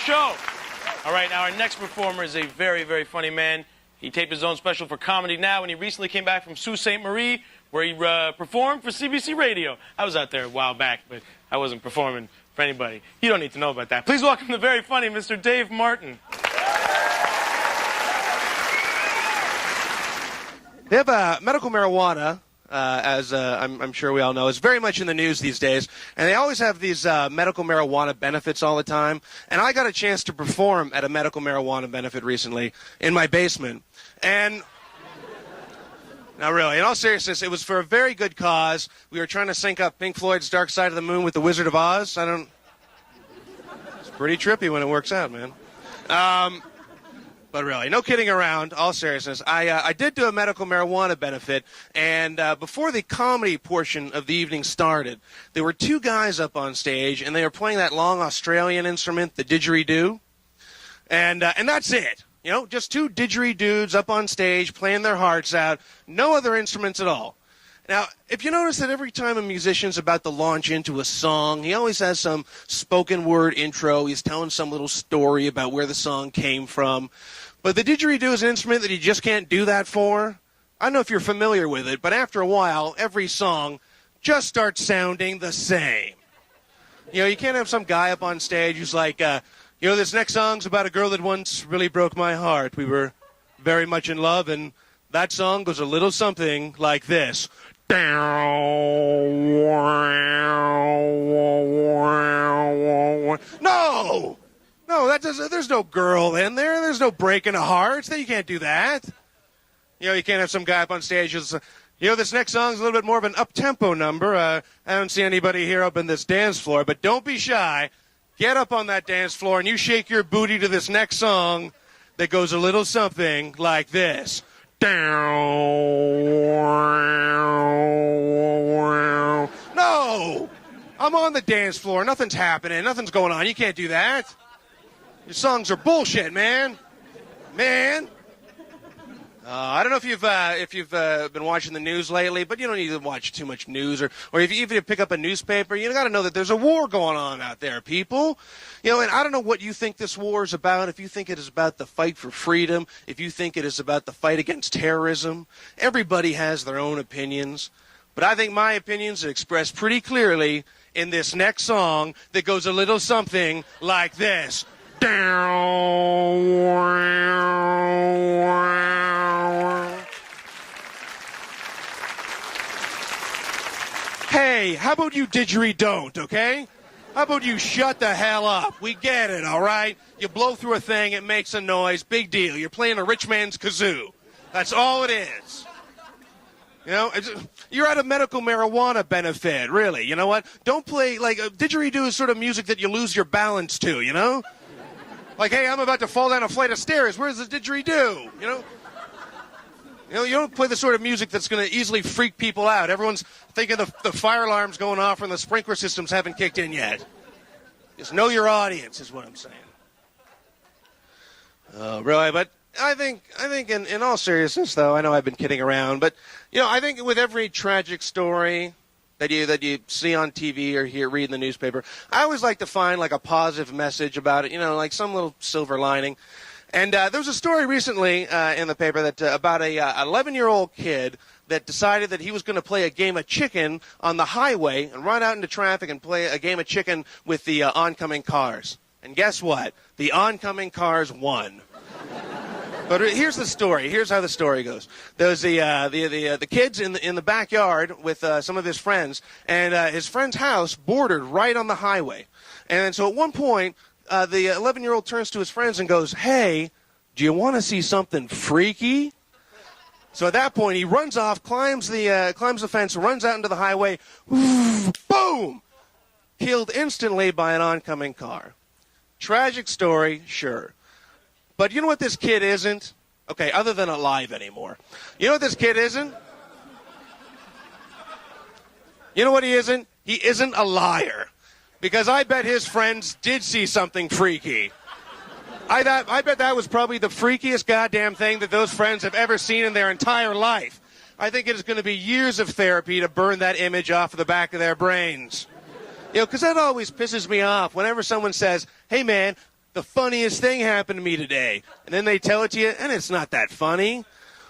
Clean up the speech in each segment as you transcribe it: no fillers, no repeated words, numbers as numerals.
show. All right, now our next performer is a very, very funny man. He taped his own special for Comedy Now, and he recently came back from Sault Ste. Marie, where he performed for CBC Radio. I was out there a while back, but I wasn't performing for anybody. You don't need to know about that. Please welcome the very funny Mr. Dave Martin. They have medical marijuana, as I'm sure we all know, is very much in the news these days. And they always have these medical marijuana benefits all the time. And I got a chance to perform at a medical marijuana benefit recently in my basement. And now really, in all seriousness, it was for a very good cause. We were trying to sync up Pink Floyd's Dark Side of the Moon with The Wizard of Oz. It's pretty trippy when it works out, man. But really, no kidding around, all seriousness. I did do a medical marijuana benefit, and before the comedy portion of the evening started, there were two guys up on stage, and they were playing that long Australian instrument, the Didgeridoo. And that's it. You know, just two didgeridoos up on stage playing their hearts out, no other instruments at all. Now, if you notice that every time a musician's about to launch into a song, he always has some spoken word intro. He's telling some little story about where the song came from. But the didgeridoo is an instrument that you just can't do that for. I don't know if you're familiar with it, but after a while, every song just starts sounding the same. You know, you can't have some guy up on stage who's like, this next song's about a girl that once really broke my heart. We were very much in love, and that song goes a little something like this. No! No, there's no girl in there. There's no breaking of hearts. You can't do that. You know, you can't have some guy up on stage who's, this next song's a little bit more of an up-tempo number. I don't see anybody here up in this dance floor, but don't be shy. Get up on that dance floor and you shake your booty to this next song that goes a little something like this. No! I'm on the dance floor. Nothing's happening. Nothing's going on. You can't do that. Your songs are bullshit, man. I don't know if you've been watching the news lately, but you don't need to watch too much news, or if you even pick up a newspaper, you got to know that there's a war going on out there, people. And I don't know what you think this war is about. If you think it is about the fight for freedom, if you think it is about the fight against terrorism, everybody has their own opinions. But I think my opinions are expressed pretty clearly in this next song that goes a little something like this. Hey, how about you didgeridoo, okay? How about you shut the hell up? We get it, all right? You blow through a thing, it makes a noise, big deal. You're playing a rich man's kazoo. That's all it is. You're at a medical marijuana benefit, really. You know what? Don't play, didgeridoo is sort of music that you lose your balance to, Like, hey, I'm about to fall down a flight of stairs. Where's the didgeridoo? You don't play the sort of music that's going to easily freak people out. Everyone's thinking the fire alarm's going off and the sprinkler systems haven't kicked in yet. Just know your audience is what I'm saying. Really, but I think in all seriousness, though, I know I've been kidding around, but, I think with every tragic story that you see on TV or read in the newspaper, I always like to find, a positive message about it, some little silver lining. And there was a story recently in the paper that about a 11-year-old kid that decided that he was going to play a game of chicken on the highway and run out into traffic and play a game of chicken with the oncoming cars. And guess what? The oncoming cars won. But here's the story. Here's how the story goes. There's the kids in the backyard with some of his friends, and his friend's house bordered right on the highway. And so at one point, the 11-year-old turns to his friends and goes, "Hey, do you want to see something freaky?" So at that point, he runs off, climbs the fence, runs out into the highway. Boom! Killed instantly by an oncoming car. Tragic story, sure. But you know what this kid isn't? Okay, other than alive anymore. You know what this kid isn't? You know what he isn't? He isn't a liar. Because I bet his friends did see something freaky. I bet that was probably the freakiest goddamn thing that those friends have ever seen in their entire life. I think it is going to be years of therapy to burn that image off of the back of their brains. Because that always pisses me off whenever someone says, "Hey man, the funniest thing happened to me today. And then they tell it to you, and it's not that funny.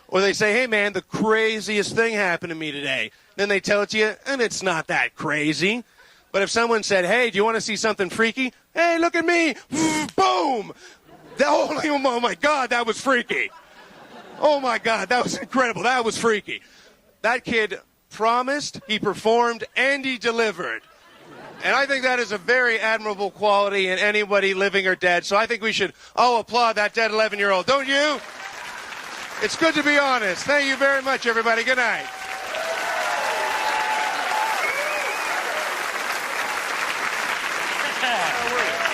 Or they say, hey, man, the craziest thing happened to me today. Then they tell it to you, and it's not that crazy. But if someone said, hey, do you want to see something freaky? Hey, look at me. Boom. Oh, my God, that was freaky. Oh, my God, that was incredible. That was freaky. That kid promised, he performed, and he delivered. And I think that is a very admirable quality in anybody living or dead. So I think we should all applaud that dead 11-year-old. Don't you? It's good to be honest. Thank you very much, everybody. Good night.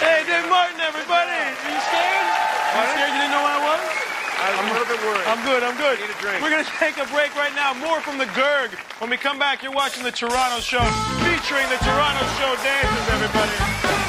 Hey, Dave Martin, everybody. Are you scared? You scared you didn't know who I was? I'm a little bit worried. I'm good. I need a drink. We're going to take a break right now. More from the Gerg. When we come back, you're watching The Toronto Show, featuring The Toronto Show dancers, everybody.